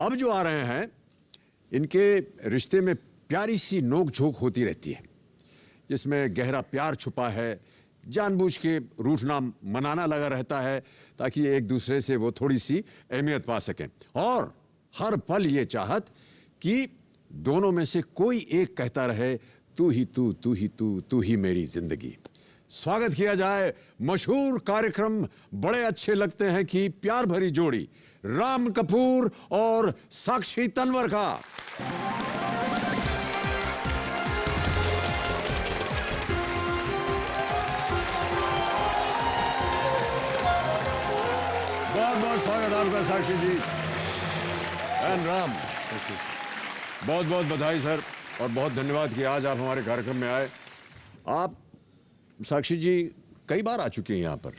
अब जो आ रहे हैं, इनके रिश्ते में प्यारी सी नोक झोंक होती रहती है, जिसमें गहरा प्यार छुपा है। जानबूझ के रूठना मनाना लगा रहता है ताकि एक दूसरे से वो थोड़ी सी अहमियत पा सकें, और हर पल ये चाहत कि दोनों में से कोई एक कहता रहे, तू ही तू, तू ही तू, तू ही मेरी जिंदगी। स्वागत किया जाए मशहूर कार्यक्रम बड़े अच्छे लगते हैं कि प्यार भरी जोड़ी राम कपूर और साक्षी तन्वर का। बहुत बहुत स्वागत आपका साक्षी जी एंड राम। बहुत बहुत बधाई सर, और बहुत धन्यवाद कि आज आप हमारे कार्यक्रम में आए। आप साक्षी जी कई बार आ चुके हैं यहाँ पर।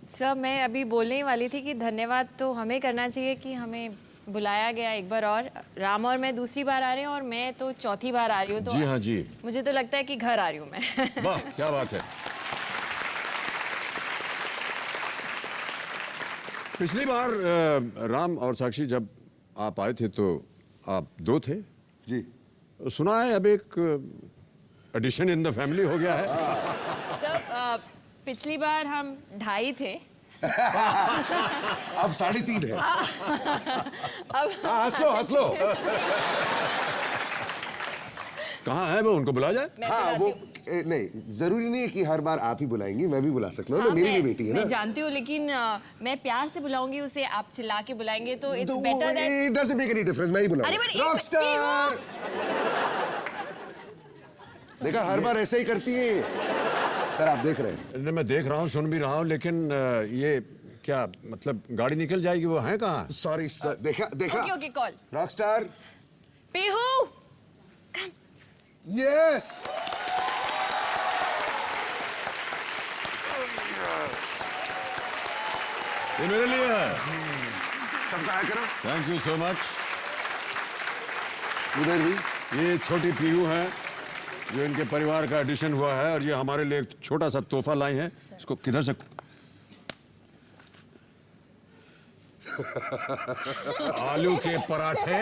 सर मैं अभी बोलने ही वाली थी कि धन्यवाद तो हमें करना चाहिए कि हमें बुलाया गया एक बार, और राम और मैं दूसरी बार आ रहे हैं और मैं तो चौथी बार आ रही हूँ। तो जी हाँ जी, मुझे तो लगता है कि घर आ रही हूँ मैं। वाह क्या बात है। पिछली बार राम और साक्षी जब आप आए थे तो आप दो थे जी। सुना है अब एक एडिशन इन द फैमिली हो गया है। सर पिछली बार हम 2.5 थे। अब 3.5 है। अब हंस लो हंस लो। कहाँ है वो, उनको बुला जाए। मैं हाँ बुलाती वो हूँ। नहीं, जरूरी नहीं है कि हर बार आप ही बुलाएंगी, मैं भी बुला सकता हूँ। हाँ, तो मेरी भी मैं- बेटी है मैं ना। जानती हूँ, लेकिन मैं प्यार से बुलाऊंगी उसे, आप चिल्ला के बुलाएंगे तो इट्स तो better that. it doesn't make any difference, मैं ही अरे बुलाऊंगा। but Rockstar. देखा हर बार ऐसे ही करती है। सर आप देख रहे हैं। नहीं, मैं देख रहा हूँ, सुन भी रहा हूँ, लेकिन ये क्या मतलब गाड़ी निकल जाएगी, वो है कहाँ? सॉरी सर, देखा देखा। Okay okay call. Rockstar. Pihu yes. ये मेरे लिए है। सबका है करो। Thank you so much. उधर भी। ये छोटी पीहू है जो इनके परिवार का एडिशन हुआ है, और ये हमारे लिए एक छोटा सा तोहफा लाई हैं। इसको किधर से आलू के पराठे।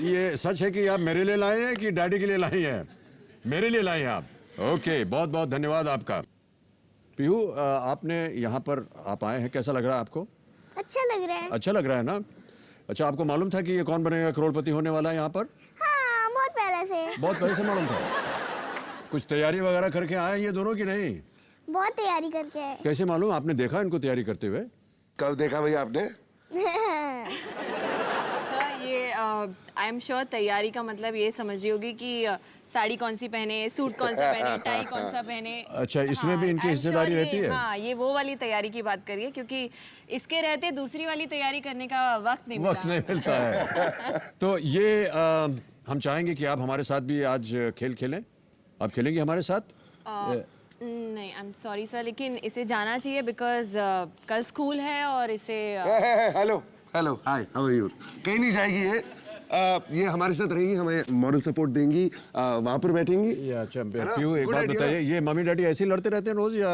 ये सच है कि आप मेरे लिए लाए हैं कि डैडी के लिए लाई हैं? मेरे लिए लाए हैं आप। ओके, बहुत बहुत धन्यवाद आपका। पीहू आपने यहाँ पर आप आए हैं, कैसा लग रहा है आपको? अच्छा लग रहा है। अच्छा लग रहा है ना? अच्छा, आपको मालूम था कि ये कौन बनेगा करोड़पति होने वाला है यहाँ पर? हाँ, बहुत पहले से। बहुत पहले से मालूम था। कुछ तैयारी वगैरह करके आए हैं ये दोनों की नहीं? बहुत तैयारी करके आए। कैसे मालूम? आपने देखा इनको तैयारी करते हुए? कब देखा भैया आपने? सर ये आई एम श्योर तैयारी का मतलब ये समझी होगी कि साड़ी कौन सी पहने, सूट कौन सा पहने, टाई कौन सा पहने। अच्छा, इसमें भी इनकी I'm हिस्सेदारी sure रहती है? हाँ, ये वो वाली तैयारी की बात करिए, क्योंकि इसके रहते दूसरी वाली तैयारी करने का वक्त नहीं वक्त नहीं मिलता है। तो ये हम चाहेंगे कि आप हमारे साथ भी आज खेल खेलें। आप खेलेंगे हमारे साथ? नहीं, आई एम सॉरी सर, लेकिन इसे जाना चाहिए बिकॉज कल स्कूल है और इसे hello hello hi how are you. कहीं नहीं जाएगी ये हमारे साथ रहेगी, हमें मॉरल सपोर्ट देंगी, वहां पर बैठेंगी। या अच्छा, है ना? पीहू एक Good बात idea बताइए, ये मम्मी डैडी ऐसे ही लड़ते रहते हैं रोज या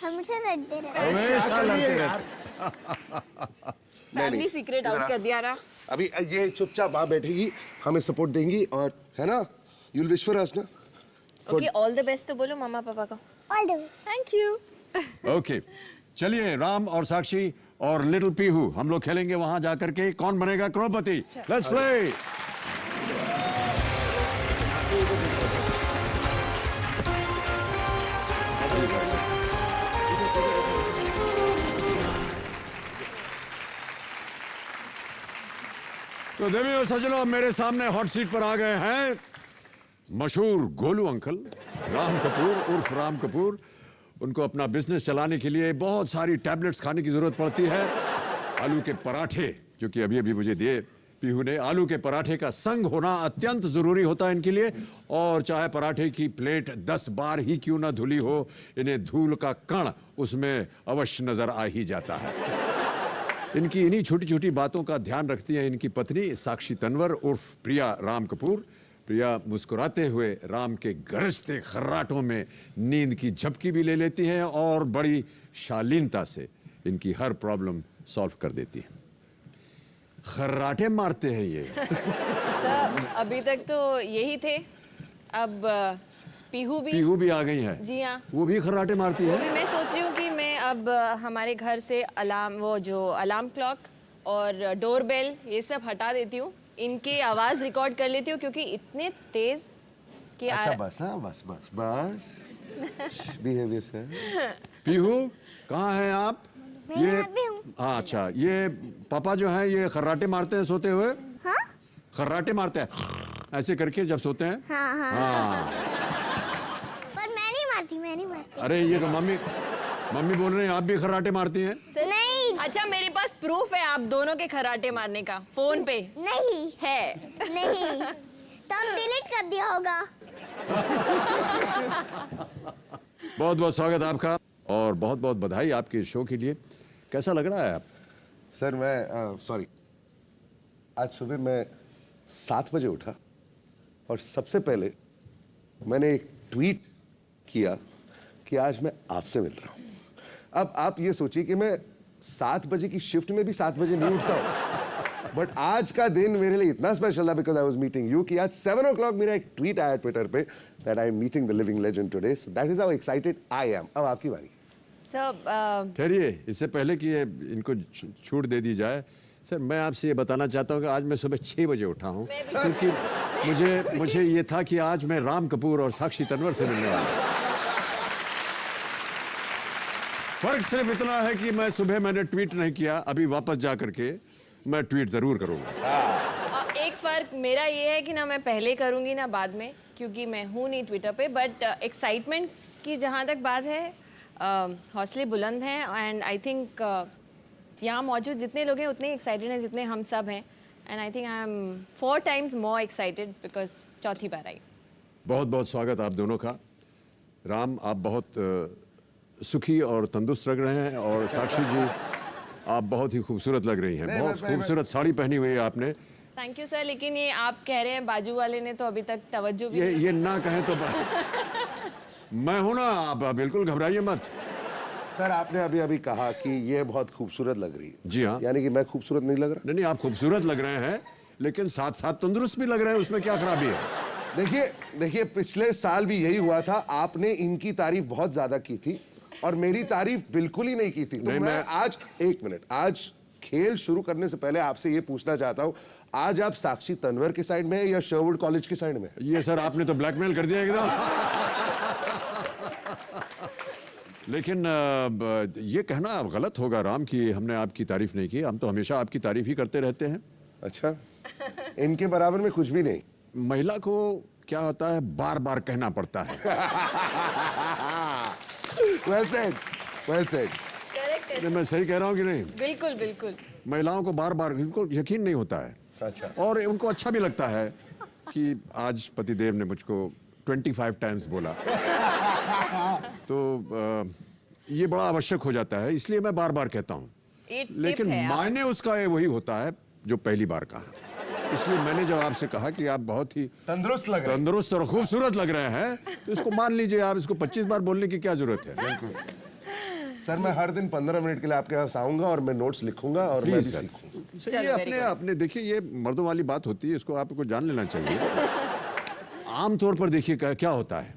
हमसे लड़ते रहते। हमेशा लड़ते रहते? फैमिली सीक्रेट आउट कर दिया ना। अभी ये चुपचाप वहां बैठेगी, हमें सपोर्ट देंगी, और है ना, you will wish for us ना। ओके, ऑल द बेस्ट तो बोलो मम्मा पापा को। All the best. Thank you. Okay, चलिए राम और साक्षी और लिटिल पीहू हम लोग खेलेंगे वहां जाकर के कौन बनेगा करोड़पति। Let's play. तो देवी और सज्जनों, मेरे सामने हॉट सीट पर आ गए हैं मशहूर गोलू अंकल राम कपूर उर्फ राम कपूर। उनको अपना बिजनेस चलाने के लिए बहुत सारी टैबलेट्स खाने की जरूरत पड़ती है। आलू के पराठे जो कि अभी अभी मुझे दिए पीहू ने, आलू के पराठे का संग होना अत्यंत जरूरी होता है इनके लिए, और चाहे पराठे की प्लेट 10 बार ही क्यों ना धुली हो, इन्हें धूल का कण उसमें अवश्य नजर आ ही जाता है। इनकी इन्हीं छोटी छोटी बातों का ध्यान रखती है इनकी पत्नी साक्षी तन्वर उर्फ प्रिया राम कपूर। प्रिया मुस्कुराते हुए राम के गरजते खर्राटों में नींद की झपकी भी ले लेती है और बड़ी शालीनता से इनकी हर प्रॉब्लम सॉल्व कर देती है। खर्राटे मारते हैं ये। सर अभी तक तो यही थे, अब पीहू भी आ गई है। जी हाँ, वो भी खर्राटे मारती है। अभी मैं सोच रही हूँ कि मैं अब हमारे घर से अलार्म, वो जो अलार्म क्लॉक और डोरबेल ये सब हटा देती हूँ, इनकी आवाज़ रिकॉर्ड कर लेती हूँ क्योंकि इतने तेज कि अच्छा बस, हाँ बस बस बस, बिहेवियर सर। पीहू कहाँ हैं आप? मैं यहाँ पे हूँ। हाँ अच्छा, ये पापा जो हैं ये खर्राटे मारते हैं सोते हुए। हाँ खर्राटे मारते हैं ऐसे करके जब सोते हैं। हाँ हाँ हाँ। पर मैं नहीं मारती। अरे ये तो मम्मी बोल रहे हैं आप भी खर्राटे मारती हैं। नहीं अच्छा मेरे पास प्रूफ है आप दोनों के खर्राटे मारने का, फोन पे नहीं है। नहीं, तो अब डिलीट कर दिया होगा। बहुत बहुत स्वागत आपका और बहुत बहुत बधाई आपके शो के लिए। कैसा लग रहा है आप? सर मैं सॉरी, आज सुबह मैं 7 बजे उठा और सबसे पहले मैंने एक ट्वीट किया कि आज मैं आपसे मिल रहा हूं। अब आप ये सोचिए कि मैं 7 बजे की शिफ्ट में भी 7 बजे नहीं उठता हूं, बट आज का दिन मेरे लिए इतना स्पेशल था because I was meeting you कि आज 7 o'clock मेरा एक ट्वीट आया ट्विटर पे that I am meeting the living legend today, so that is how excited I am. अब आपकी बारी। सर ठहरिए, इससे पहले कि ये इनको छूट दे दी जाए, सर मैं आपसे ये बताना चाहता हूँ कि आज मैं सुबह 6 बजे उठा हूँ क्योंकि मुझे ये था कि आज मैं राम कपूर और साक्षी तन्वर से मिलने वाला हूँ। फर्क सिर्फ इतना है कि मैं सुबह मैंने ट्वीट नहीं किया, अभी वापस जा करके मैं ट्वीट जरूर करूंगा। एक फ़र्क मेरा ये है कि ना मैं पहले करूँगी ना बाद में, क्योंकि मैं हूँ नहीं ट्विटर पे, बट एक्साइटमेंट की जहाँ तक बात है हौसले बुलंद हैं एंड आई थिंक यहाँ मौजूद जितने लोग हैं उतने एक्साइटेड हैं जितने हम सब हैं and I think I am 4 times more excited because चौथी बार आई। बहुत बहुत स्वागत आप दोनों का। राम आप बहुत सुखी और तंदुरुस्त लग रहे हैं और साक्षी जी आप बहुत ही खूबसूरत लग रही हैं। बहुत खूबसूरत साड़ी पहनी हुई है आपने। थैंक यू सर, लेकिन ये आप कह रहे हैं बाजू वाले ने तो अभी तक तवज्जो भी ये ना कहें तो मैं हूं ना, आप बिल्कुल घबराइए मत। सर आपने अभी अभी कहा कि ये बहुत खूबसूरत लग रही है। जी हाँ। यानी कि मैं खूबसूरत नहीं लग रहा? नहीं आप खूबसूरत लग रहे हैं लेकिन साथ साथ तंदुरुस्त भी लग रहे हैं, उसमें क्या खराबी है? देखिए पिछले साल भी यही हुआ था, आपने इनकी तारीफ बहुत ज्यादा की थी और मेरी तारीफ बिल्कुल ही नहीं की थी। तो मैं आज एक मिनट, आज खेल शुरू करने से पहले आपसे ये पूछना चाहता हूँ, आज आप साक्षी तन्वर के साइड में है या शर्वुड कॉलेज के साइड में? ये सर आपने तो ब्लैकमेल कर दिया एकदम। लेकिन ये कहना अब गलत होगा राम कि हमने आपकी तारीफ नहीं की। हम तो हमेशा आपकी तारीफ ही करते रहते हैं। अच्छा, इनके बराबर में कुछ भी नहीं? महिला को क्या होता है, बार बार कहना पड़ता है। well said, well said. Correct है। मैं सही कह रहा हूँ कि नहीं? बिल्कुल बिल्कुल। महिलाओं को बार बार, इनको यकीन नहीं होता है। अच्छा। और उनको अच्छा भी लगता है कि आज पतिदेव ने मुझको 25 times बोला। तो ये बड़ा आवश्यक हो जाता है, इसलिए मैं बार बार कहता हूँ। लेकिन मायने उसका वही होता है जो पहली बार कहा। इसलिए मैंने जब आपसे कहा कि आप बहुत ही तंदुरुस्त और खूबसूरत लग रहे हैं, तो इसको मान लीजिए आप। इसको 25 बार बोलने की क्या जरूरत है? बिल्कुल सर, मैं हर दिन 15 मिनट के लिए आपके पास आऊंगा और मैं नोट्स लिखूंगा और मैं भी सीखूंगा। ये अपने देखिए, ये मर्दों वाली बात होती है, इसको आपको जान लेना चाहिए। आमतौर पर देखिए क्या होता है,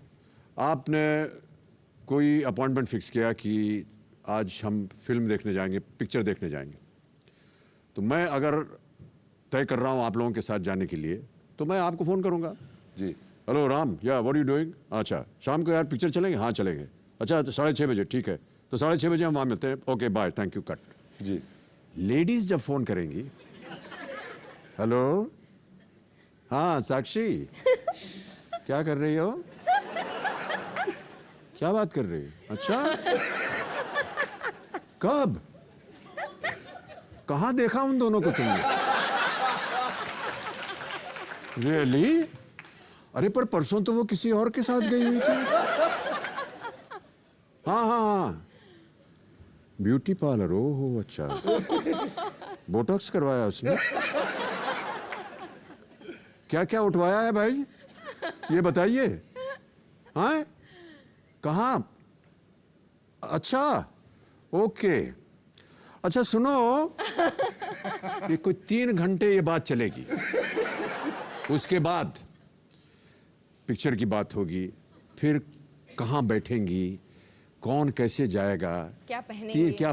आपने कोई अपॉइंटमेंट फिक्स किया कि आज हम फिल्म देखने जाएंगे, पिक्चर देखने जाएंगे। तो मैं अगर तय कर रहा हूँ आप लोगों के साथ जाने के लिए, तो मैं आपको फ़ोन करूँगा। जी। हेलो राम, या व्हाट यू डूइंग? अच्छा शाम को यार पिक्चर चलेंगे? हाँ चलेंगे। अच्छा तो 6:30 बजे, ठीक है, तो 6:30 बजे हम वहाँ मिलते हैं। Okay bye, thank you, cut. जी। लेडीज जब फ़ोन करेंगी, हेलो हाँ साक्षी क्या कर रही हो? क्या बात कर रही हो? अच्छा कब, कहाँ देखा उन दोनों को तुमने? रियली? अरे पर परसों तो वो किसी और के साथ गई हुई थी। हाँ हाँ हाँ, ब्यूटी पार्लर। ओहो अच्छा, बोटॉक्स करवाया उसने? क्या क्या उठवाया है भाई, ये बताइए। हाँ कहाँ? अच्छा ओके, अच्छा सुनो, ये कोई 3 घंटे ये बात चलेगी, उसके बाद पिक्चर की बात होगी, फिर कहाँ बैठेंगी, कौन कैसे जाएगा, क्या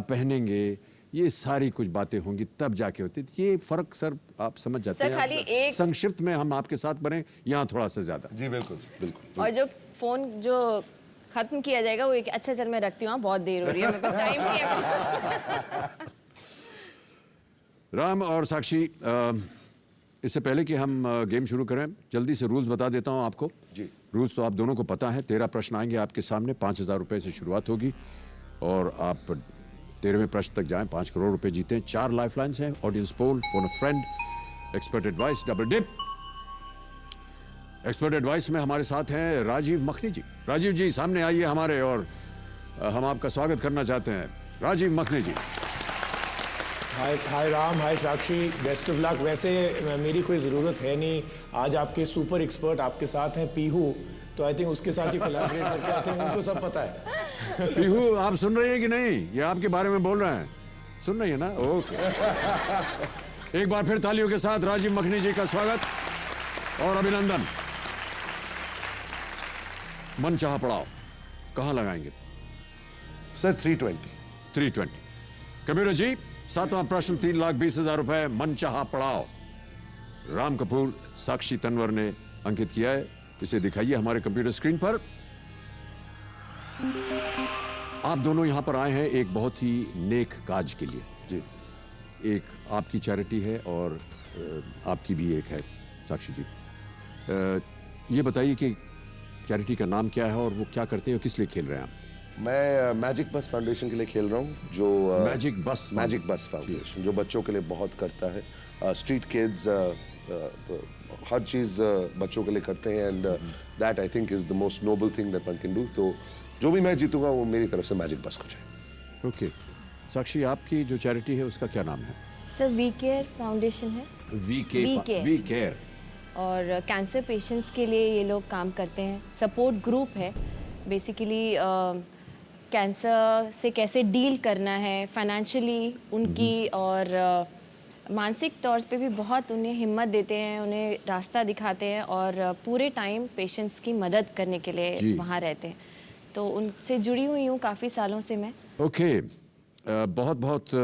पहनेंगे, ये सारी कुछ बातें होंगी, तब जाके होती। ये फर्क सर आप समझ जाते हैं। खाली एक संक्षिप्त में हम आपके साथ बने, यहाँ थोड़ा सा ज्यादा। जी बिल्कुल बिल्कुल। और जो फोन जो खत्म किया जाएगा वो एक अच्छा चल मैं रखती हूँ, बहुत देर हो रही है, मेरे पास टाइम नहीं है। राम और साक्षी, इससे पहले कि हम गेम शुरू करें, जल्दी से रूल्स बता देता हूं आपको। जी। रूल्स तो आप दोनों को पता है। 13 प्रश्न आएंगे आपके सामने, 5,000 रुपए से शुरुआत होगी और आप 13वें प्रश्न तक जाएं, 5 करोड़ रुपए जीतें। 4 लाइफलाइंस हैं, audience poll, phone a friend, expert advice, double dip. Expert advice में हमारे साथ हैं राजीव मखनी जी। राजीव जी सामने आइए हमारे, और हम आपका स्वागत करना चाहते हैं। राजीव मखनी जी। हाय राम, हाय साक्षी, बेस्ट ऑफ लक। वैसे मेरी कोई ज़रूरत है नहीं, आज आपके सुपर एक्सपर्ट आपके साथ हैं पीहू, तो आई थिंक उसके साथ ही कोलैबोरेट करके आई थिंक उनको सब पता है। पीहू आप सुन रही हैं कि नहीं? ये आपके बारे में बोल रहे हैं, सुन रही है ना? ओके। एक बार फिर तालियों के साथ राजीव मखनी जी का स्वागत और अभिनंदन। मन चाहा पड़ाओ कहाँ लगाएंगे? सर 320। 320। कंप्यूटर जी, 7वां प्रश्न, 3,20,000 रुपए, मन चाहा पड़ाओ। राम कपूर, साक्षी तन्वर ने अंकित किया है, इसे दिखाइए हमारे कंप्यूटर स्क्रीन पर। आप दोनों यहां पर आए हैं एक बहुत ही नेक काज के लिए। जी। एक आपकी चैरिटी है और आपकी भी एक है साक्षी जी। ये बताइए कि चैरिटी का नाम क्या है और वो क्या करते हैं और किस लिए खेल रहे हैं आप? मैं मैजिक बस फाउंडेशन के लिए खेल रहा हूँ, जो मैजिक बस फाउंडेशन जो बच्चों के लिए बहुत करता है। स्ट्रीट किड्स, हर चीज़ बच्चों के लिए करते हैं, and that I think is the most noble thing that one can do. तो जो भी मैं जीतूंगा वो मेरी तरफ से मैजिक बस को जाए। ओके। साक्षी, आपकी जो चैरिटी है उसका क्या नाम है? सर वी केयर फाउंडेशन है। We care. और कैंसर पेशेंट्स के लिए ये लोग काम करते हैं, सपोर्ट ग्रुप है बेसिकली। कैंसर से कैसे डील करना है फाइनेंशियली उनकी, और मानसिक तौर पे भी बहुत उन्हें हिम्मत देते हैं, उन्हें रास्ता दिखाते हैं, और पूरे टाइम पेशेंट्स की मदद करने के लिए वहाँ रहते हैं। तो उनसे जुड़ी हुई हूँ काफ़ी सालों से मैं। ओके। बहुत बहुत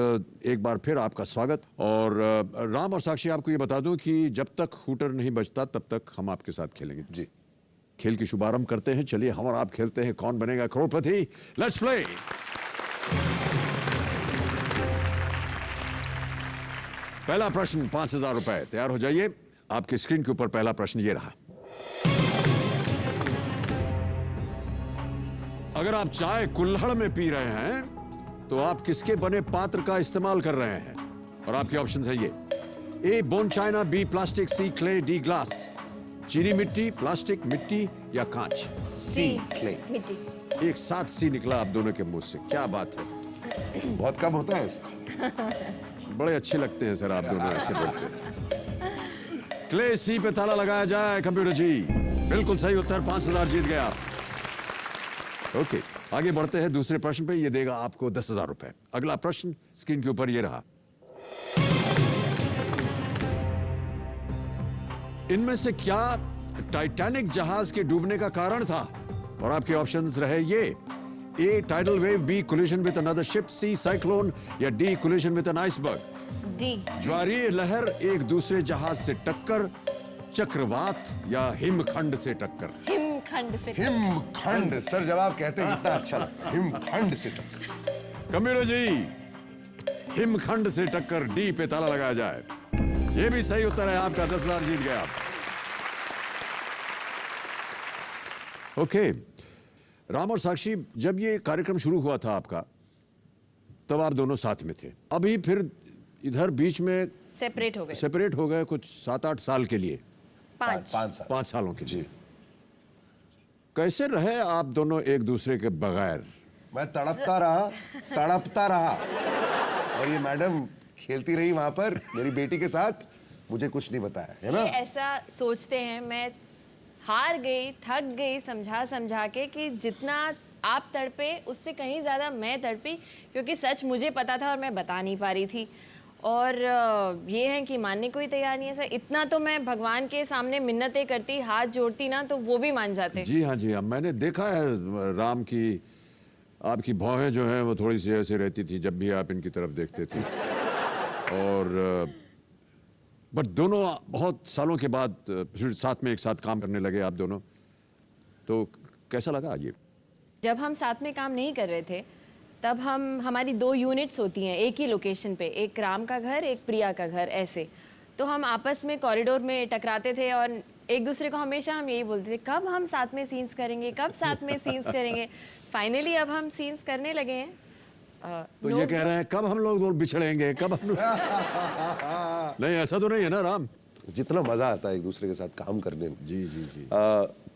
एक बार फिर आपका स्वागत। और राम और साक्षी, आपको ये बता दूं कि जब तक हूटर नहीं बजता तब तक हम आपके साथ खेलेंगे। जी। खेल की शुभारंभ करते हैं। चलिए हम और आप खेलते हैं कौन बनेगा करोड़पति। Let's play. पहला प्रश्न 5,000 रुपए। तैयार हो जाइए। आपकी स्क्रीन के ऊपर पहला प्रश्न ये रहा। अगर आप चाय कुल्हड़ में पी रहे हैं तो आप किसके बने पात्र का इस्तेमाल कर रहे हैं? और आपके ऑप्शंस हैं ये: ए बोन चाइना, बी प्लास्टिक, सी क्ले, डी ग्लास। चीनी मिट्टी, प्लास्टिक, मिट्टी या कांच? सी क्ले। मिट्टी। एक साथ सी निकला आप दोनों के मुंह से, क्या बात है। बहुत कम होता है। बड़े अच्छे लगते हैं सर आप दोनों ऐसे बोलते हैं। क्ले सी पे ताला लगाया जाए। कंप्यूटर जी, बिल्कुल सही उत्तर। 5,000 जीत गए आप। ओके, आगे बढ़ते हैं दूसरे प्रश्न पे। ये देगा आपको 10,000 रुपए। अगला प्रश्न स्क्रीन के ऊपर ये रहा। इनमें से क्या टाइटैनिक जहाज के डूबने का कारण था? और आपके ऑप्शंस रहे ये: A tidal wave, B collision with another ship, C cyclone या D collision with an iceberg. D. ज्वारीय लहर, एक दूसरे जहाज से टक्कर, चक्रवात या हिमखंड से टक्कर? हिमखंड से। हिमखंड। सर जब आप कहते हैं इतना अच्छा लगता है। हिमखंड से टक्कर। कंप्यूटर जी, हिमखंड से टक्कर, डी पे ताला लगाया जाए। ये भी सही उत्तर है आपका। 10,000 जीत गए आप। ओके। राम और साक्षी, जब ये कार्यक्रम शुरू हुआ था आपका, तब आप दोनों साथ में थे। अभी फिर इधर बीच में सेपरेट हो गए कुछ 7-8 साल के लिए। 5 सालों के लिए। जी। कैसे रहे आप दोनों एक दूसरे के बगैर? मैं तड़पता रहा और ये मैडम खेलती रही वहां पर मेरी बेटी के साथ, मुझे कुछ नहीं बताया, है ना? ये ऐसा सोचते हैं। मैं हार गई, थक गई समझा समझा के कि जितना आप तड़पे उससे कहीं ज़्यादा मैं तड़पी, क्योंकि सच मुझे पता था और मैं बता नहीं पा रही थी। और ये है कि मानने को ही तैयार नहीं है सर। इतना तो मैं भगवान के सामने मिन्नतें करती, हाथ जोड़ती ना, तो वो भी मान जाते। जी हाँ, जी हाँ, मैंने देखा है राम की, आपकी भौहें जो हैं वो थोड़ी सी ऐसे रहती थी जब भी आप इनकी तरफ देखते थे। और बट दोनों बहुत सालों के बाद फिर साथ में एक साथ काम करने लगे आप दोनों, तो कैसा लगा ये? जब हम साथ में काम नहीं कर रहे थे तब हमारी 2 यूनिट्स होती हैं एक ही लोकेशन पे, एक राम का घर, एक प्रिया का घर, ऐसे। तो हम आपस में कॉरिडोर में टकराते थे और एक दूसरे को हमेशा हम यही बोलते थे, कब हम साथ में सीन्स करेंगे, कब साथ में सीन्स करेंगे। फाइनली अब हम सीन्स करने लगे हैं। तो ये कह रहे हैं कब हम लोग बिछड़ेंगे, कब हम लोग नहीं, ऐसा तो नहीं है ना राम? जितना मजा आता है एक दूसरे के साथ काम करने में, जी जी जी,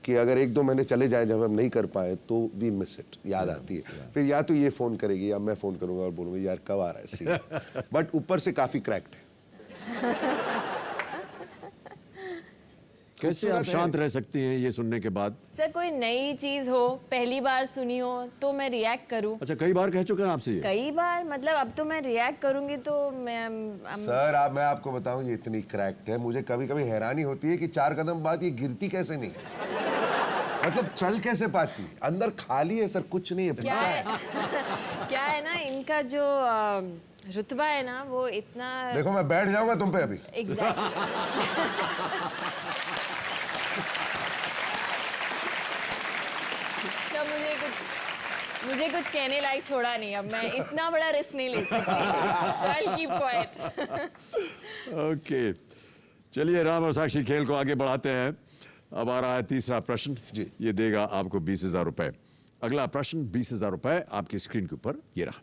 कि अगर 1-2 महीने चले जाए जब हम नहीं कर पाए तो वी मिस इट, याद आती है। फिर या तो ये फोन करेगी या मैं फोन करूंगा और बोलूंगा यार कब आ रहा है सीन। बट ऊपर से काफी क्रैक्ड है। कैसे आप शांत रह सकती हैं ये सुनने के बाद? सर कोई नई चीज हो, पहली बार सुनी हो तो मैं रिएक्ट करूं। अच्छा, कई बार कह चुके हैं आपसे ये? कई बार, मतलब अब तो मैं रिएक्ट करूंगी तो मैं सर मैं आपको बताऊं, ये इतनी क्रैक्ड है, मुझे कभी कभी हैरानी होती है कि 4 कदम बाद ये गिरती कैसे नहीं, मतलब चल कैसे पाती। अंदर खाली है सर, कुछ नहीं है। क्या है क्या है ना, इनका जो रुतबा है ना वो इतना। देखो मैं बैठ जाऊंगा तुम पे अभी। एग्जैक्टली। तो मुझे कुछ कहने लायक छोड़ा नहीं, अब मैं इतना बड़ा रिस्क नहीं ले सकती। So I'll keep quiet. Okay, चलिए राम और साक्षी खेल को आगे बढ़ाते हैं। अब आ रहा है तीसरा प्रश्न जी। ये देगा आपको 20,000 रुपए। अगला प्रश्न 20,000 रुपए आपकी स्क्रीन के ऊपर ये रहा।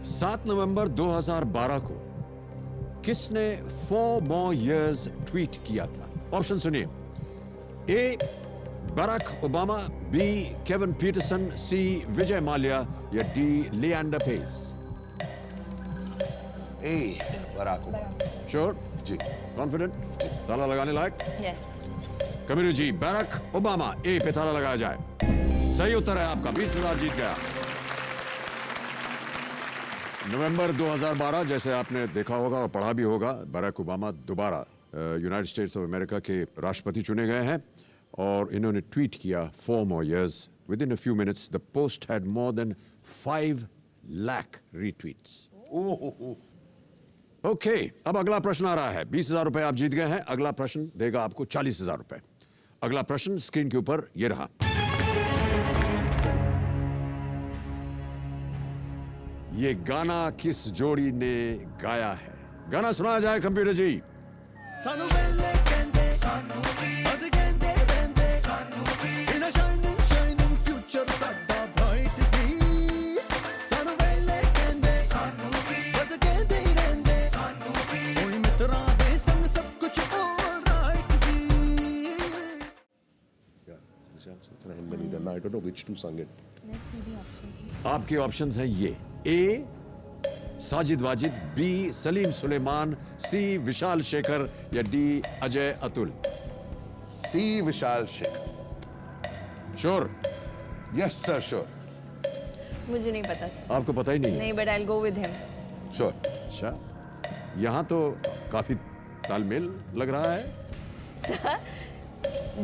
7 नवंबर 2012 को किसने 4 more years ट्वीट किया था? ऑप्शन सुनिए। A Barack Obama, B Kevin Pietersen, C Vijay Mallya या D Leander Paes. A Barack Obama. Sure? जी। कॉन्फिडेंट? ताला लगाने लायक? Yes. Kabir ji, Barack Obama, A पे ताला लगाया जाए। सही उत्तर है आपका, 20,000 जीत गया। नवंबर 2012, जैसे आपने देखा होगा और पढ़ा भी होगा, बराक ओबामा दोबारा यूनाइटेड स्टेट्स ऑफ अमेरिका के राष्ट्रपति चुने गए हैं और इन्होंने ट्वीट किया 4 more years. Within a few minutes, the post had more than 5 lakh retweets. Okay, अब अगला प्रश्न आ रहा है। 20,000 रुपए आप जीत गए हैं। अगला प्रश्न देगा आपको 40,000 रुपए। अगला प्रश्न स्क्रीन के ऊपर ये रहा। ये गाना किस जोड़ी ने गाया है? गाना सुनाया जाए कंप्यूटर जी। सानू वेले कहंदे सानू अज कहंदे रहंदे सानू इन शाइनिंग शाइनिंग फ्यूचर साडा ब्राइट सी सानू वेले कहंदे सानू अज कहंदे ही रहंदे सानू कोई मित्रा दे संग सब कुछ ऑलराइट सी। I don't know which two sung it. आपके ऑप्शंस हैं ये। A Sajid Wajid, B Salim Sulaiman, C Vishal Shekhar या D Ajay Atul. C Vishal Shekhar. Sure? Yes sir, sure. मुझे नहीं पता सर। आपको पता ही नहीं है? नहीं, but I will go with him. Sure. अच्छा, यहाँ तो काफी तालमेल लग रहा है। सर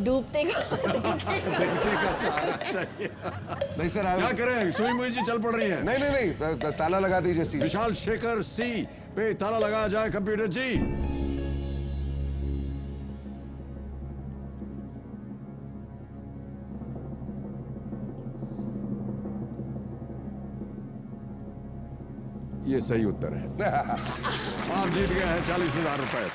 डूबते को देखने का सहारा चाहिए। नहीं सर, क्या करें, सुई मुई जी चल पड़ रही है। नहीं नहीं नहीं, ताला लगा दीजिए सी। विशाल शेखर सी पे ताला लगाया जाए कंप्यूटर जी। ये सही उत्तर है। आप जीत गए हैं 40,000 रुपए।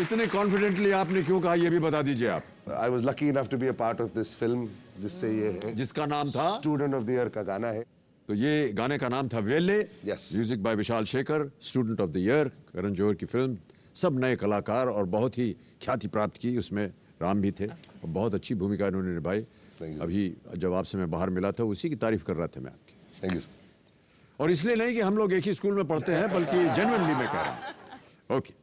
इतने कॉन्फिडेंटली आपने क्यों कहा ये भी बता दीजिए आप। I was lucky enough to be a part of this film, जिससे ये है, जिसका नाम था स्टूडेंट ऑफ द ईयर का गाना है। तो ये गाने का नाम था वेले। Yes. Music by Vishal Shekhar, student of the year, Karan Johar की फिल्म। सब नए कलाकार और बहुत ही ख्याति प्राप्त की। उसमें राम भी थे और बहुत अच्छी भूमिका इन्होंने निभाई। Thank you. अभी जब आपसे मैं बाहर मिला था उसी की तारीफ कर रहा था मैं आपकी। Thank you sir. और इसलिए नहीं कि हम लोग एक ही स्कूल में पढ़ते हैं, बल्कि जेन्युइनली मैं कह रहा हूं। ओके,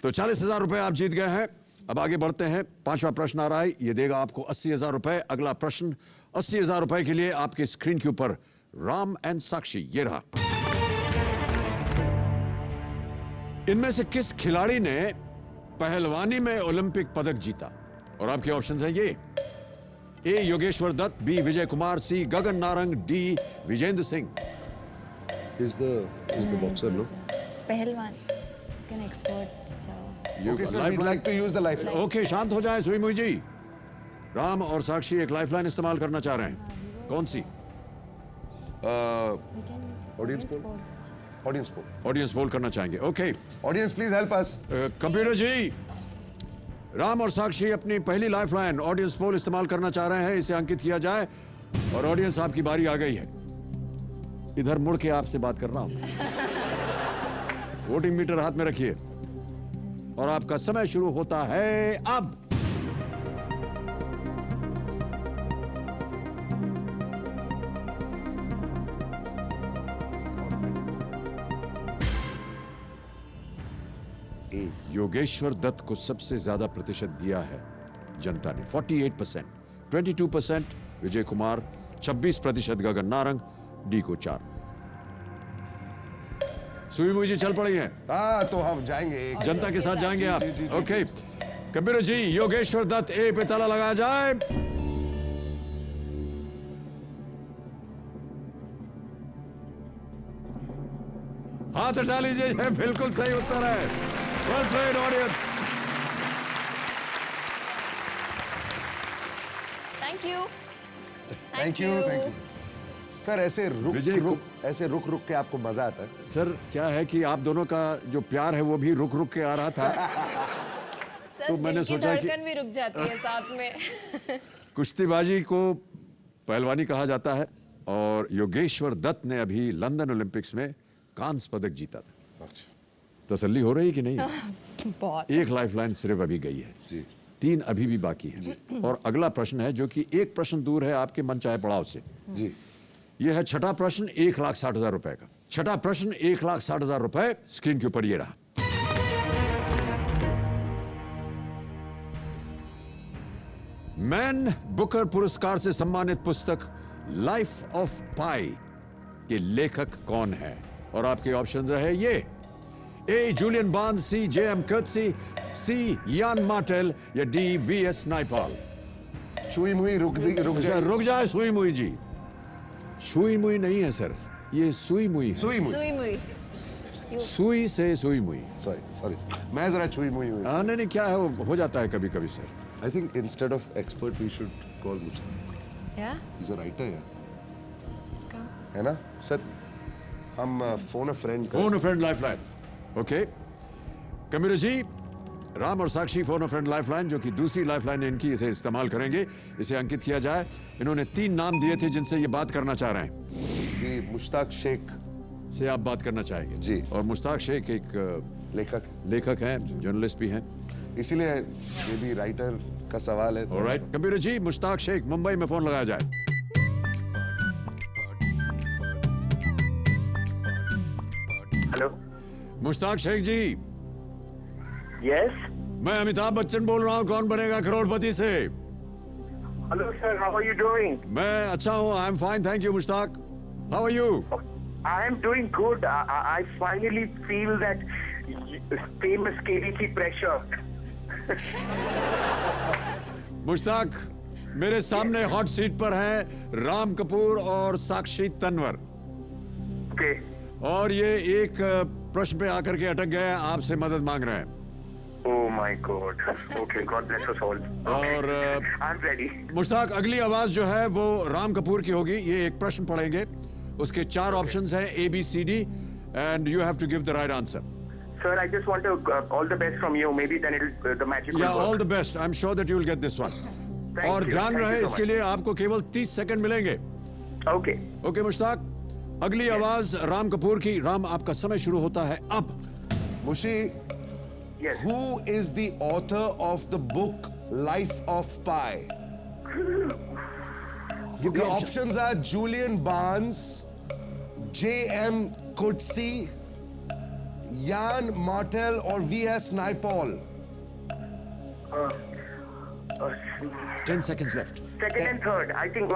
तो 40,000 रुपए आप जीत गए हैं। अब आगे बढ़ते हैं। 5वां प्रश्न आ रहा है, ये देगा आपको 80,000 रुपए। अगला प्रश्न 80,000 रुपए के लिए आपके स्क्रीन के ऊपर राम एंड साक्षी, ये रहा। इनमें से किस खिलाड़ी ने पहलवानी में ओलंपिक पदक जीता? और आपके ऑप्शंस हैं ये: A Yogeshwar Dutt, B Vijay Kumar, C Gagan Narang, D Vijender Singh. Is the boxer, no? पहलवान can expert Okay, sir, we'd like to use the lifeline. Okay, शांत हो जाए सुई मुई जी। राम और साक्षी एक लाइफलाइन इस्तेमाल करना चाह रहे हैं। कौन सी? Audience poll. Audience poll. Audience poll करना चाहेंगे। Okay, Audience, please help us. Computer ji, Ram और साक्षी अपनी पहली लाइफलाइन ऑडियंस पोल इस्तेमाल करना चाह रहे हैं। इसे अंकित किया जाए और ऑडियंस, आपकी बारी आ गई है। इधर मुड़ के आपसे बात कर रहा हूं। वोटिंग मीटर हाथ में रखिए और आपका समय शुरू होता है अब। योगेश्वर दत्त को सबसे ज्यादा प्रतिशत दिया है जनता ने, 48%। 22% विजय कुमार, 26% गगन नारंग, डी को 4। सुई मुई जी चल पड़ी हैं। हाँ, तो हम जाएंगे जनता के साथ जाएंगे आप। जी, जी, जी, ओके, कंप्यूटर जी, योगेश्वर दत्त ए पे ताला लगाया जाए। हाथ हटा लीजिए, ये बिल्कुल सही उत्तर है। Well played audience. Thank you. Thank you. Sir, ऐसे विजय रुक के आपको मजा आता है? सर, क्या है कि आप दोनों का जो प्यार है वो भी रुक रुक के आ रहा था। सर, तो मैंने दिल की सोचा कि- धड़कन भी रुक जाती है साथ में। कुश्तीबाजी को पहलवानी कहा जाता है और योगेश्वर दत्त ने अभी लंदन ओलंपिक्स में कांस्य पदक जीता था। तसल्ली हो रही कि नहीं? बहुत। एक लाइफलाइन सिर्फ अभी गई है जी। 3 अभी भी बाकी है। और अगला प्रश्न है जो कि एक प्रश्न दूर है आपके मनचाहे पड़ाव से। जी। यह है छठा प्रश्न, 1,60,000 रुपए का। छठा प्रश्न 1,60,000 रुपए, स्क्रीन के ऊपर ये रहा। मैन बुकर पुरस्कार से सम्मानित पुस्तक लाइफ ऑफ पाई के लेखक कौन है? और आपके ऑप्शन रहे ये: ए जूलियन बार्न्स, सी जे.एम. कर्टसी, सी यान मार्टेल, या डी वी.एस. नाइपाल। छुई मुई रुक सर, रुक जाए सुई मुई जी। सुई मुई नहीं है सर, ये सुई मुई है। सुई मुई। सुई मुई। सुई से सुई मुई। सॉरी मैं जरा छुई मुई हुई। नहीं नहीं, क्या है, वो हो जाता है कभी कभी sir. I think instead of expert we should call Mushtaq. या? इज अ राइटर है ना सर? हम phone a friend lifeline. Okay, Kabir ji, Ram और Sakshi phone a friend lifeline, जो कि दूसरी लाइफलाइन इनकी, इसे इस्तेमाल करेंगे। इसे अंकित किया जाए। इन्होंने 3 नाम दिए थे जिनसे ये बात करना चाह रहे हैं। जी। मुश्ताक शेख से आप बात करना चाहेंगे जी। और मुश्ताक शेख एक लेखक हैं, जर्नलिस्ट भी हैं। इसीलिए ये भी राइटर का सवाल है। ऑलराइट, कंप्यूटर जी, मुश्ताक शेख, मुंबई में फोन लगाया जाए। हेलो। मुश्ताक शेख जी, यस। मैं अमिताभ बच्चन बोल रहा हूँ, कौन बनेगा करोड़पति से। Hello sir, how are you doing? मैं अच्छा हूँ, I am fine, thank you. Mushtaq, how are you? I am doing good. I finally feel that famous KBC pressure. Mushtaq, मेरे सामने हॉट सीट पर हैं राम कपूर और साक्षी तन्वर, Okay. और ये एक प्रश्न पे आकर के अटक गए हैं, आपसे मदद मांग रहे हैं। Oh my God. Okay, God bless us all. और I'm ready. मुश्ताक, अगली आवाज जो है वो राम कपूर की होगी। ये एक प्रश्न पढ़ेंगे, उसके 4 ऑप्शंस हैं, A, B, C, D, and you have to give the right answer. Sir, I just want to all the best from you. Maybe then the magic will Yeah, work. all the best. I'm sure that you will get this one. Thank और you. ध्यान Thank you रहे, so इसके much. लिए आपको केवल 30 second मिलेंगे। Okay. Okay Mushtaq, अगली आवाज राम कपूर की। राम, आपका समय शुरू होता है अब। मुशी, Yes. who is the author of the book Life of Pi? Give The the option. options are Julian Barnes, JM Coetzee, Jan Martel और VS Naipaul? 10 seconds left. Second and third. I think.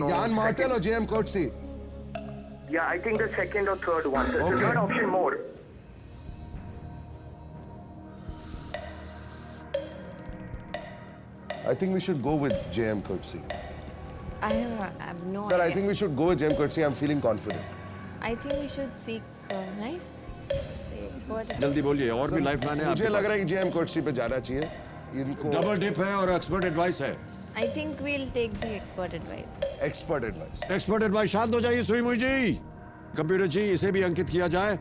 Jan Martel or JM Coetzee? Yeah, I think the second or third one. The Okay. third option more. I think we should go with JM Coetzee. I have no Sir, I idea. think we should go with JM Coetzee. I'm feeling confident. I think we should seek, right? The expert. जल्दी बोलिए, और भी lifeline है मुझे आपके लग रहा है कि JM Coetzee पे जाना चाहिए इनको डबल डिप है और एक्सपर्ट एडवाइस है। I think we'll take the expert advice. Expert advice. Expert advice. शांत हो जाइए सुई मुई जी, कंप्यूटर जी इसे भी अंकित किया जाए।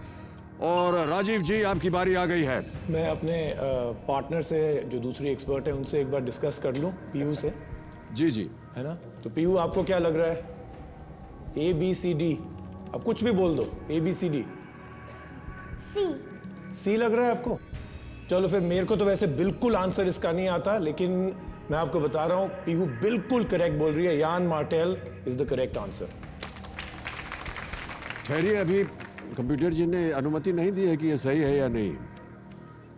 और राजीव जी आपकी बारी आ गई है। मैं अपने पार्टनर से जो दूसरी एक्सपर्ट है उनसे एक बार डिस्कस कर लूं, पीयू से, जी जी। है ना? तो पीयू आपको क्या लग रहा है? ABCD, अब कुछ भी बोल दो। ABCD, C. C लग रहा है आपको? चलो फिर, मेरे को तो वैसे बिल्कुल आंसर इसका नहीं आता, लेकिन मैं आपको बता रहा हूं, पीयू बिल्कुल करेक्ट बोल रही है। Yann Martel is the correct answer. ठहरिए, अभी कंप्यूटर जी ने अनुमति नहीं दी है कि ये सही है या नहीं।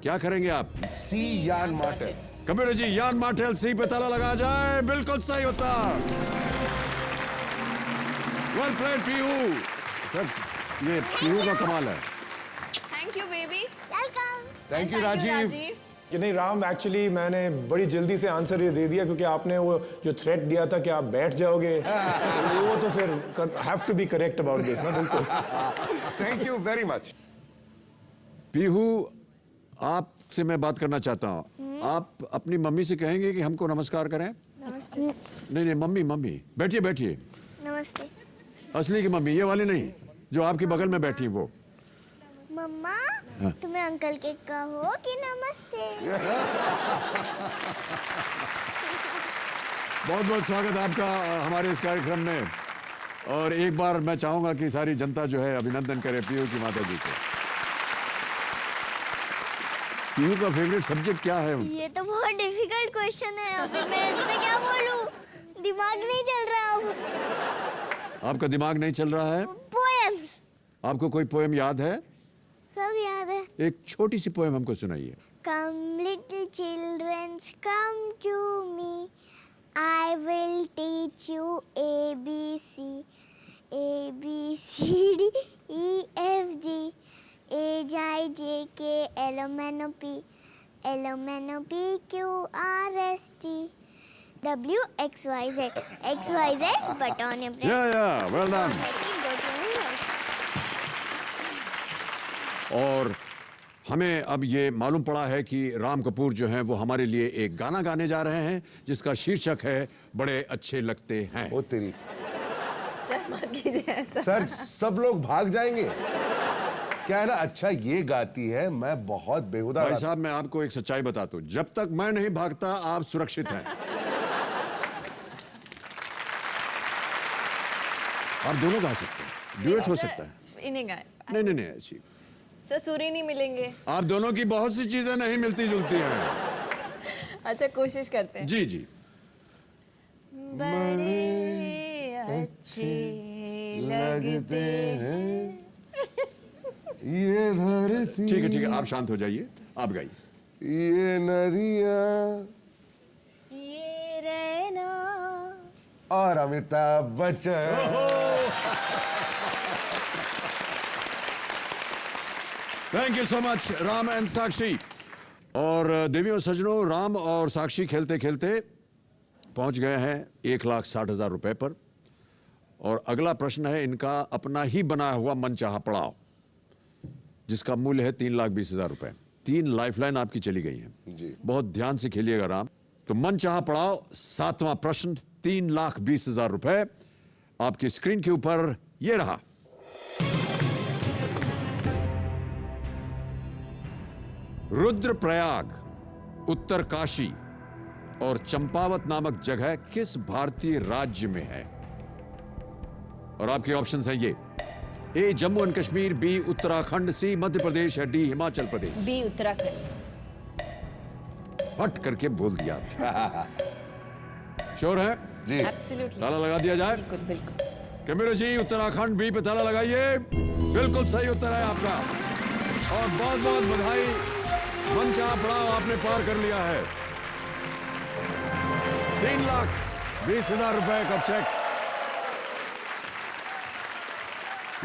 क्या करेंगे आप? सी यान मार्टेल। कंप्यूटर जी, यान मार्टेल सी पे ताला लगा जाए। बिल्कुल सही होता। Well played Piyu. सर, ये पीयू का कमाल है। Thank you, baby. Welcome. Thank you Rajeev. कि नहीं राम, एक्चुअली मैंने बड़ी जल्दी से आंसर ये दे दिया क्योंकि आपने वो जो थ्रेट दिया था कि आप बैठ जाओगे, वो तो फिर have to be correct about this ना। बिल्कुल। Thank you very much. Pihu, आपसे मैं बात करना चाहता हूँ। आप अपनी मम्मी से कहेंगे कि हमको नमस्कार करें? नमस्ते। नहीं नहीं, मम्मी मम्मी बैठिए बैठिए। नमस्ते। असली की मम्मी, ये वाली नहीं जो आपकी बगल में बैठी है वो। मम्मा, तुम्हें अंकल के कहो कि नमस्ते। बहुत बहुत स्वागत आपका हमारे इस कार्यक्रम में। और एक बार मैं चाहूंगा कि सारी जनता जो है अभिनंदन करे पीहू की माता जी को। पीहू का फेवरेट सब्जेक्ट क्या है? ये तो बहुत डिफिकल्ट क्वेश्चन है। अभी मैं इसमें क्या बोलूं? दिमाग नहीं चल रहा अब। आपका दिमाग नहीं चल रहा है? पोएम्स आपको कोई पोएम याद है? सब याद है। एक छोटी सी पोएम हमको सुनाइए। Come little children, come to me. I will teach you ABC. A B C D E F G H I J K L M N O P L M N O P Q R S T W X Y Z X Y Z but on your brain. या well done. और हमें अब ये मालूम पड़ा है कि राम कपूर जो हैं वो हमारे लिए एक गाना गाने जा रहे हैं जिसका शीर्षक है बड़े अच्छे लगते हैं। ओ तेरी। सर मत कीजिए ऐसा। सर, सब लोग भाग जाएंगे। क्या है ना, अच्छा ये गाती है, मैं बहुत बेहुदा भाई गाता साहब, मैं आपको एक सच्चाई बताता हूं, जब तक मैं नहीं भागता आप सुरक्षित हैं। आप दोनों गा सकते हैं, ड्यूएट हो सकता है। इन्हें गाए। नहीं नहीं नहीं, अच्छी। ससुर ही नहीं मिलेंगे। आप दोनों की बहुत सी चीजें नहीं मिलती जुलती हैं। अच्छा, कोशिश करते हैं। जी जी। बड़े अच्छे लगते हैं ये धरती, ठीक है आप शांत हो जाइए, आप गाइए। ये नदियाँ ये रहना। और Amitabh Bachchan. Thank you so much Ram and Sakshi. और देवियों सज्जनों, राम और साक्षी खेलते खेलते पहुंच गए हैं 1,60,000 रुपए पर। और अगला प्रश्न है इनका अपना ही बनाया हुआ मनचाहा पड़ाव, जिसका मूल्य है 3,20,000 रुपए। 3 लाइफलाइन आपकी चली गई हैं जी। बहुत ध्यान से खेलिएगा राम। तो मनचाहा पड़ाव, 7वां प्रश्न, 3,20,000 रुपए आपकी स्क्रीन के ऊपर ये रहा। रुद्रप्रयाग, उत्तरकाशी और चंपावत नामक जगह किस भारतीय राज्य में है? और आपके ऑप्शंस हैं ये: ए जम्मू एंड कश्मीर, बी उत्तराखंड, सी मध्य प्रदेश है, डी हिमाचल प्रदेश। बी उत्तराखंड। फट करके बोल दिया। श्योर है? जी। एब्सोल्युटली। ताला लगा दिया जाए। बिल्कुल बिल्कुल। कैमरा जी उत्तराखंड बी पे ताला लगाइए। बिल्कुल सही उत्तर है आपका और बहुत बहुत बधाई। मंच आप पड़ाव आपने पार कर लिया है। 3,20,000 रुपए का चेक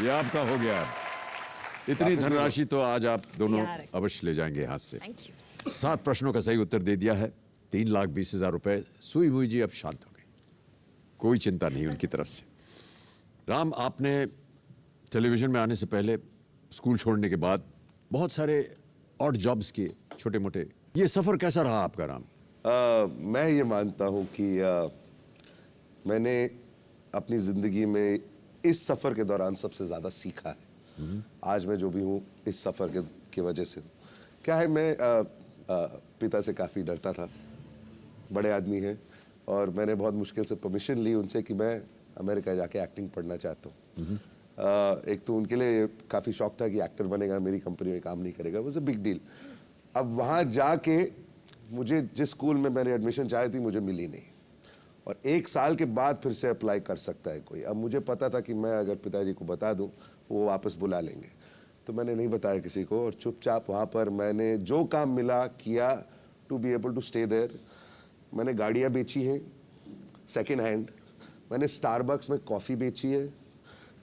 ये आपका हो गया। इतनी धनराशि तो आज आप दोनों यार। अवश्य ले जाएंगे हाथ से। Thank you. 7 प्रश्नों का सही उत्तर दे दिया है। 3,20,000 रुपए। सुई हुई जी अब शांत हो गई, कोई चिंता नहीं उनकी तरफ से। राम, आपने टेलीविजन में आने से पहले, स्कूल छोड़ने के बाद बहुत सारे ऑड जॉब्स किए, छोटे मोटे। ये सफर कैसा रहा आपका राम? मैं ये मानता हूँ कि मैंने अपनी ज़िंदगी में इस सफ़र के दौरान सबसे ज़्यादा सीखा है। आज मैं जो भी हूँ इस सफ़र की वजह से। क्या है, मैं पिता से काफ़ी डरता था। बड़े आदमी हैं और मैंने बहुत मुश्किल से परमिशन ली उनसे कि मैं अमेरिका जाके एक्टिंग पढ़ना चाहता हूँ। एक तो उनके लिए काफ़ी शौक था कि एक्टर बनेगा, मेरी कंपनी में काम नहीं करेगा। Was a big deal. अब वहाँ जाके मुझे जिस स्कूल में मैंने एडमिशन चाही थी मुझे मिली नहीं, और 1 साल के बाद फिर से अप्लाई कर सकता है कोई। अब मुझे पता था कि मैं अगर पिताजी को बता दूं वो वापस बुला लेंगे, तो मैंने नहीं बताया किसी को और चुपचाप वहाँ पर मैंने जो काम मिला किया to be able to stay there. मैंने गाड़ियाँ बेची हैं सेकेंड हैंड, मैंने स्टारबक्स में कॉफ़ी बेची है,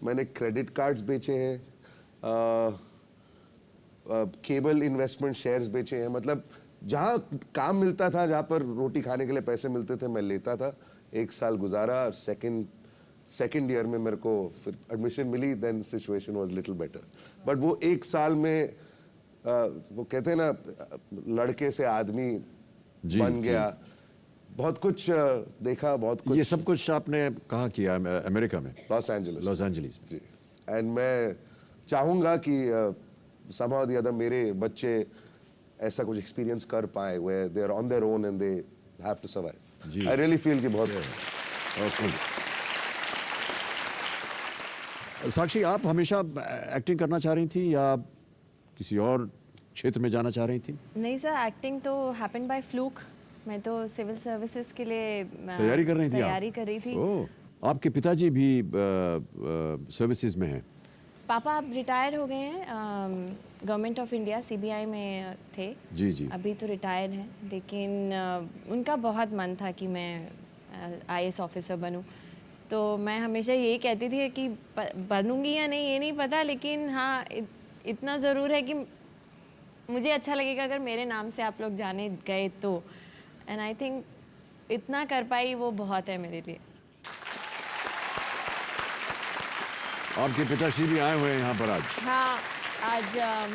मैंने क्रेडिट कार्ड्स बेचे हैं, केबल इन्वेस्टमेंट शेयर्स बेचे हैं। मतलब जहाँ काम मिलता था, जहाँ पर रोटी खाने के लिए पैसे मिलते थे, मैं लेता था। 1 साल गुजारा और सेकेंड ईयर में मेरे को फिर एडमिशन मिली। Then situation was little better. But वो 1 साल में वो कहते हैं ना, लड़के से आदमी जी, बन जी। गया। बहुत कुछ देखा, बहुत कुछ। ये सब कुछ आपने कहाँ किया? अमेरिका में, लॉस एंजलिस। Los Angeles. जी। एंड मैं चाहूँगा कि somehow or the other मेरे बच्चे ऐसा कुछ एक्सपीरियंस कर पाए where they are on their own and they have to survive. Ji. I really feel कि बहुत ओके। साक्षी, आप हमेशा एक्टिंग करना चाह रही थी या किसी और क्षेत्र में जाना चाह रही थी? नहीं सर, एक्टिंग तो हैपेंड बाय फ्लूक। मैं तो सिविल सर्विसेज के लिए तैयारी कर रही थी? तैयारी कर रही थी। ओह, आपके पिताजी भी सर्विसेज में हैं? पापा अब रिटायर हो गए हैं, गवर्नमेंट ऑफ इंडिया सीबीआई में थे। जी जी। अभी तो रिटायर हैं, लेकिन उनका बहुत मन था कि मैं आईएएस ऑफिसर बनूं। तो मैं हमेशा यही कहती थी कि बनूंगी या नहीं ये नहीं पता, लेकिन हाँ इतना ज़रूर है कि मुझे अच्छा लगेगा अगर मेरे नाम से आप लोग जाने गए तो। एंड आई थिंक इतना कर पाई वो बहुत है मेरे लिए। आपके पिताश्री भी आए हुए हैं यहाँ पर आज? हाँ, आज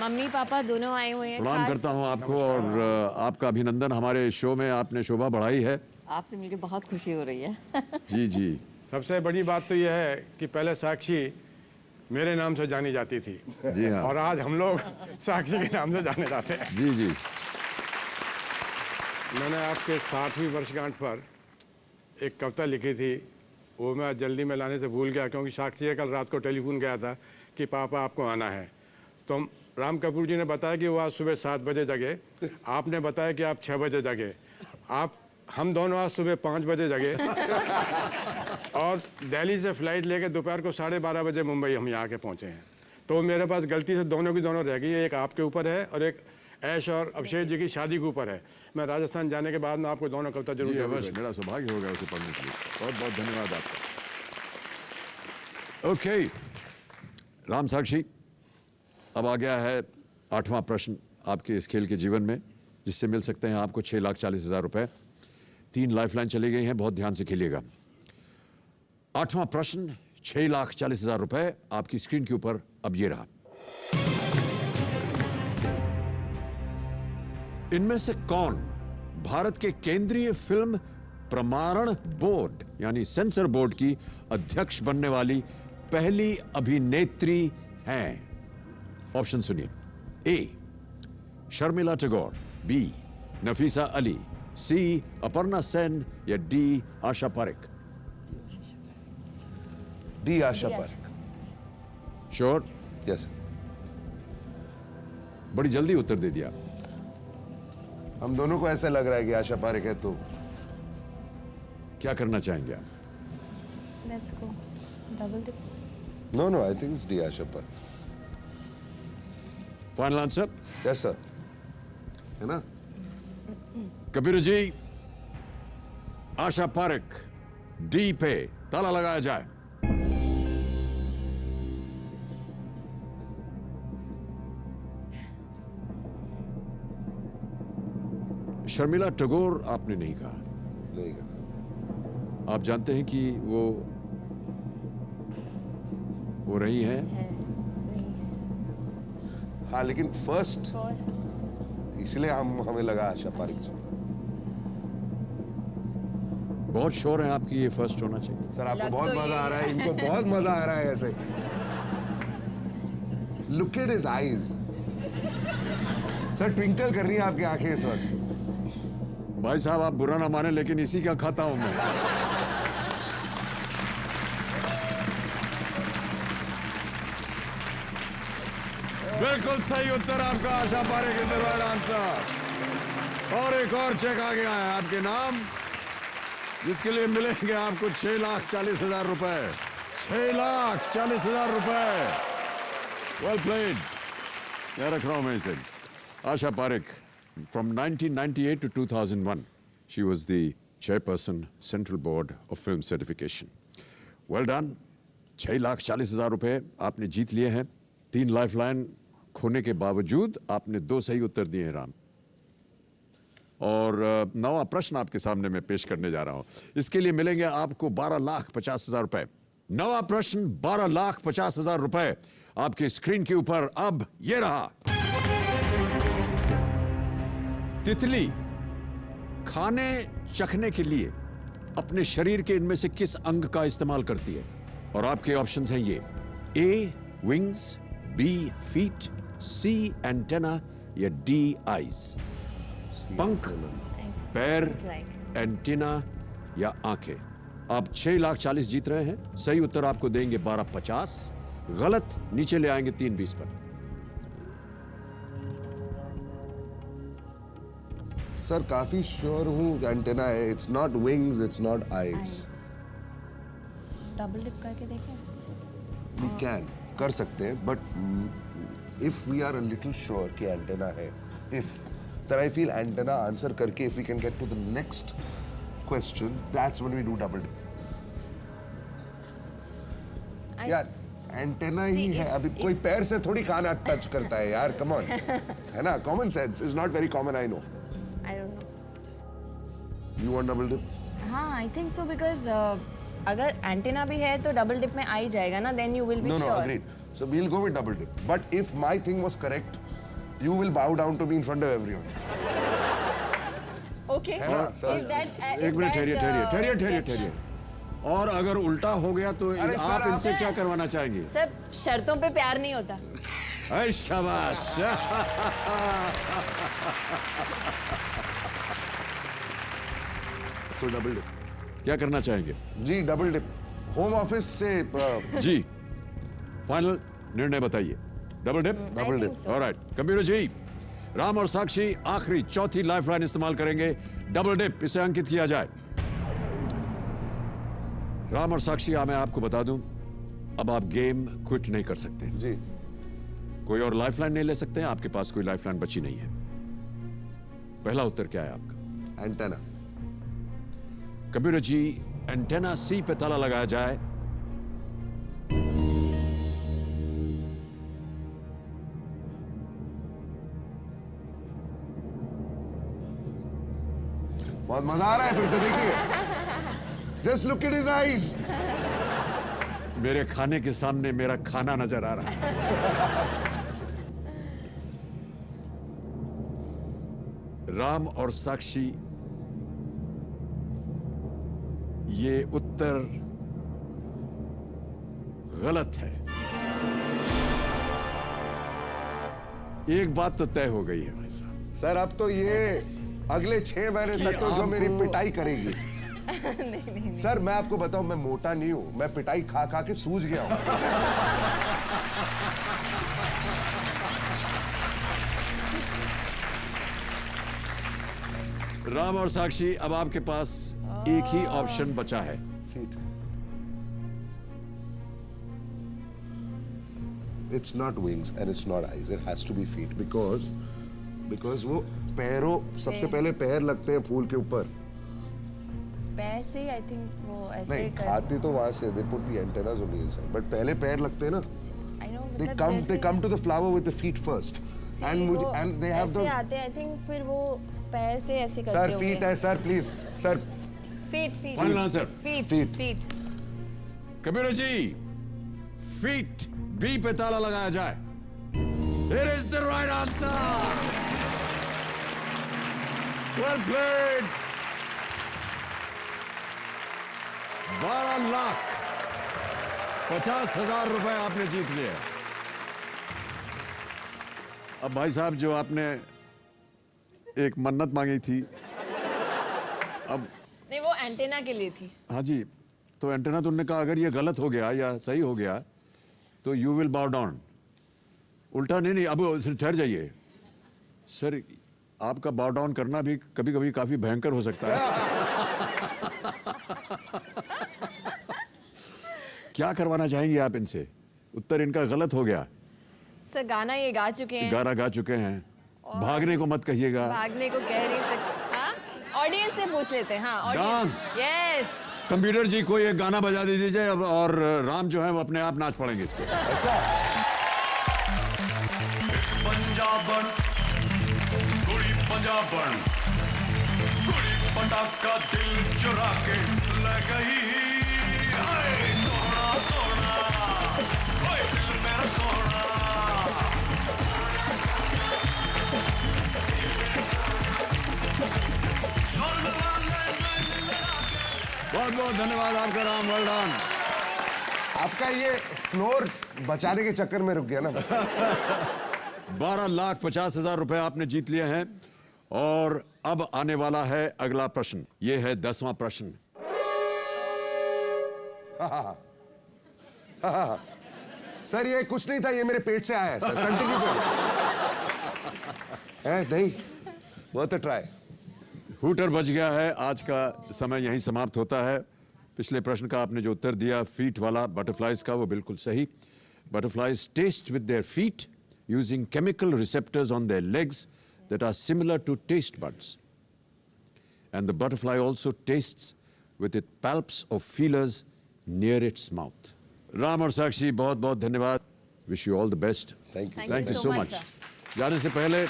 मम्मी पापा दोनों आए हुए हैं। प्रणाम खास- करता हूँ आपको और आपका अभिनंदन। हमारे शो में आपने शोभा बढ़ाई है। आपसे मिलकर बहुत खुशी हो रही है। जी जी। सबसे बड़ी बात तो यह है कि पहले साक्षी मेरे नाम से जानी जाती थी जी हाँ। और आज हम लोग साक्षी के नाम से जाने जाते हैं। जी जी। मैंने आपके 60वीं वर्षगांठ पर एक कविता लिखी थी, वो मैं जल्दी में लाने से भूल गया क्योंकि साक्षी ने कल रात को टेलीफोन किया था कि पापा आपको आना है। तो राम कपूर जी ने बताया कि वो आज सुबह 7 बजे जगे, आपने बताया कि आप 6 बजे जगे, हम दोनों आज सुबह 5 बजे जगे और दिल्ली से फ्लाइट लेके दोपहर को 12:30 बजे मुंबई हम यहाँ के पहुँचे हैं। तो मेरे पास गलती से दोनों की दोनों रह गई है, एक आपके ऊपर है और एक ऐश और अभिषेक जी की शादी के ऊपर है। मैं राजस्थान जाने के बाद में आपको दोनों कविता जी जरूर अवश्य, मेरा सौभाग्य होगा उसे पढ़ने के लिए। बहुत बहुत धन्यवाद आपका। ओके राम साक्षी, अब आ गया है 8वां प्रश्न आपके इस खेल के जीवन में, जिससे मिल सकते हैं आपको 6,40,000 रुपए। 3 लाइफलाइन चली गई हैं, बहुत ध्यान से खेलिएगा। 8वां प्रश्न 6,40,000 रुपए आपकी स्क्रीन के ऊपर अब ये रहा। इनमें से कौन भारत के केंद्रीय फिल्म प्रमाणन बोर्ड यानी सेंसर बोर्ड की अध्यक्ष बनने वाली पहली अभिनेत्री हैं? ऑप्शन सुनिए। ए शर्मिला टैगोर, बी नफीसा अली, सी अपर्णा सेन या D Asha Parekh. D Asha Parekh. Sure? Yes. बड़ी जल्दी उत्तर दे दिया। हम दोनों को ऐसा लग रहा है कि आशा पारेख है, तो क्या करना चाहेंगे आप? Let's go. Double dip. No, no, I think it's D. Asha Parekh. Final answer? Yes, sir. है ना? कबीर जी, आशा पारेख डी पे ताला लगाया जाए। शर्मिला टैगोर आपने नहीं कहा। नहीं कहा। आप जानते हैं कि वो रही हैं? हाँ, लेकिन फर्स्ट इसलिए हमें लगा आशा पारेख जी। बहुत श्योर हैं आपकी ये फर्स्ट होना चाहिए? सर आपको लग बहुत तो मजा ये आ रहा है, इनको बहुत मजा आ रहा है ऐसे। Look at his eyes. Sir twinkle कर रही है आपकी आंखें इस वक्त। भाई साहब आप बुरा ना माने लेकिन इसी का खाता हूं मैं। बिल्कुल सही उत्तर आपका, Asha Parekh is the right answer. और एक और चेक आ गया है आपके नाम, जिसके लिए मिलेंगे आपको 6,40,000 रुपए। 6,40,000 रुपए। Well played. मैं रख रहा हूं मैं इसे। Asha Parekh, from 1998 to 2001, she was the chairperson, Central Board of Film Certification. Well done. 6,40,000 रुपए आपने जीत लिए हैं। 3 लाइफलाइन खोने के बावजूद आपने 2 सही उत्तर दिए हैं राम। और 9वां प्रश्न आपके सामने मैं पेश करने जा रहा हूं। इसके लिए मिलेंगे आपको 12,50,000 रुपए। 9वां प्रश्न 12,50,000 रुपए आपके स्क्रीन के ऊपर अब ये रहा। तितली खाने चखने के लिए अपने शरीर के इनमें से किस अंग का इस्तेमाल करती है? और आपके ऑप्शंस हैं ये: ए विंग्स, बी फीट, सी एंटेना या डी आईज। पंख, पैर, एंटीना या आंखें। आप 6,40,000 जीत रहे हैं। सही उत्तर आपको देंगे 12,50। गलत नीचे ले आएंगे 3,20 पर। सर काफी श्योर हूँ एंटेना है। It's not wings, it's not eyes. Double dip करके देखें। वी कैन कर सकते हैं, but if we are a little sure कि एंटेना है, if then I feel antenna answer करके if we can get to the next question, that's when we do double dip. यार antenna ही है। अभी कोई पैर से थोड़ी कान टच करता है यार, कम ऑन। है ना? Common sense is not very common, I know. I don't know. You want double dip? हाँ, आई थिंक सो, बिकॉज अगर एंटीना भी है तो डबल डिप में आ ही जाएगा ना, then you will be No, sure. agreed. So we'll go with double dip. But if my thing was correct, you will bow down to me in front of everyone. Okay, है ना, sir? एक minute ठहरिए। और अगर उल्टा हो गया तो अरे सर, आप इनसे आप- क्या करवाना चाहेंगे? सब शर्तों पे प्यार नहीं होता। ऐ शाबाश। So double dip. क्या करना चाहेंगे? जी डबल डिप। होम ऑफिस से जी फाइनल निर्णय बताइए। Double dip? Double dip. think so. Alright. Computer ji, Ram और साक्षी आखिरी चौथी लाइफलाइन इस्तेमाल करेंगे। डबल डिप, इसे अंकित किया जाए। राम और साक्षी, मैं आपको बता दूं, अब आप गेम क्विट नहीं कर सकते। जी कोई और लाइफलाइन नहीं ले सकते हैं। आपके पास कोई लाइफलाइन बची नहीं है। पहला उत्तर क्या है आपका? एंटेना। कंप्यूटर जी, एंटेना सी पे ताला लगाया जाए। बहुत मजा आ रहा है, फिर से देखिए। Just look at his eyes. मेरे खाने के सामने मेरा खाना नजर आ रहा है। राम और साक्षी, ये उत्तर गलत है। एक बात तो तय हो गई है भाई साहब। सर अब तो ये अगले 6 महीने तक तो जो मेरी आपको- पिटाई करेगी। सर मैं आपको बताऊं, मैं मोटा नहीं हूं, मैं पिटाई खा खा के सूज गया हूं। राम और साक्षी, अब आपके पास एक ही ऑप्शन बचा है। Feet. it's not wings and it's not eyes. It has to be feet because वो पैरों सबसे पहले पैर लगते हैं फूल के ऊपर. पैर से आई थिंक वो ऐसे नहीं खाती तो वहाँ से they put the antennas on the inside. But पहले पैर लगते हैं ना. I know, They come to the flower with the feet first. And they have ऐसे the. आते हैं आई थिंक फिर वो पैर से ऐसे करते Sir, होंगे. feet है sir, please, sir. Feet. Final answer. Feet. Kabir ji, feet B पे ताला लगाया जाए. It is the right answer. Well played. 12,50,000 रुपए आपने जीत लिए. अब भाई साहब जो आपने एक मन्नत मांगी थी, अब नहीं वो एंटेना के लिए थी. हाँ जी, तो एंटेना तो उन्होंने कहा अगर ये गलत हो गया या सही हो गया तो यू विल बाउ डाउन. उल्टा नहीं, अब ठहर जाइए सर, आपका बाउ डाउन करना भी कभी कभी काफी भयंकर हो सकता है. क्या करवाना चाहेंगे आप इनसे? उत्तर इनका गलत हो गया. सर गाना ये गा चुके हैं. गाना गा चुके हैं. भागने को मत कहिएगा. भागने को कह नहीं सकते. हाँ ऑडियंस से पूछ लेते हैं. हाँ Dance. यस. कंप्यूटर जी को ये गाना बजा दीजिए और राम जो है वो अपने आप नाच पड़ेंगे इस पे. ऐसा. पंजाबन कुड़ी पंजाबन कुड़ी पटाखा दिल चुरा के ले गई. हाय सोना सोना ओए दिल मेरा सोना. बहुत बहुत धन्यवाद आपका राम. Well done. आपका ये फ्लोर बचाने के चक्कर में रुक गया ना. 12,50,000 रुपए आपने जीत लिए हैं और अब आने वाला है अगला प्रश्न. ये है 10वां प्रश्न. सर ये कुछ नहीं था, ये मेरे पेट से आया है सर. कंटिन्यू करो. नहीं बहुत ट्राई. हूटर बच गया है. आज का समय यहीं समाप्त होता है. पिछले प्रश्न का आपने जो उत्तर दिया फीट वाला बटरफ्लाइज का, वो बिल्कुल सही. Butterflies taste with their feet using chemical receptors on their legs that are similar to taste buds. And the butterfly also tastes with its palps of feelers near its mouth. Ram और साक्षी बहुत बहुत धन्यवाद. Wish you all the best. Thank you. Thank you so much. जाने से पहले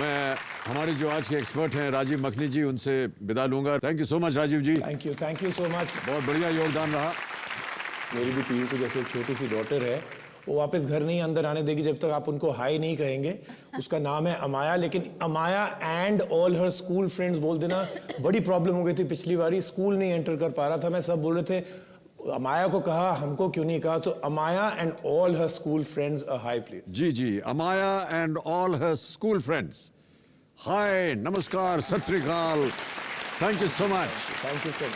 मैं हमारे जो आज के एक्सपर्ट हैं राजीव मखनी जी, उनसे विदा लूंगा. Thank you so much Rajeev ji. Thank you so much. बहुत बढ़िया योगदान रहा. मेरी भी पीयू को जैसे एक छोटी सी डॉटर है, वो वापस घर नहीं अंदर आने देगी जब तक आप उनको हाई नहीं कहेंगे. उसका नाम है अमाया, लेकिन Amaya and all her school friends बोल देना. बड़ी प्रॉब्लम हो गई थी पिछली बारी, स्कूल नहीं एंटर कर पा रहा था मैं. सब बोल रहे थे अमाया को कहा, हमको क्यों नहीं कहा. तो Amaya and all her school friends a hi please. जी Amaya and all her school friends, hi, नमस्कार, सत श्री अकाल. Thank you so much. Thank you sir.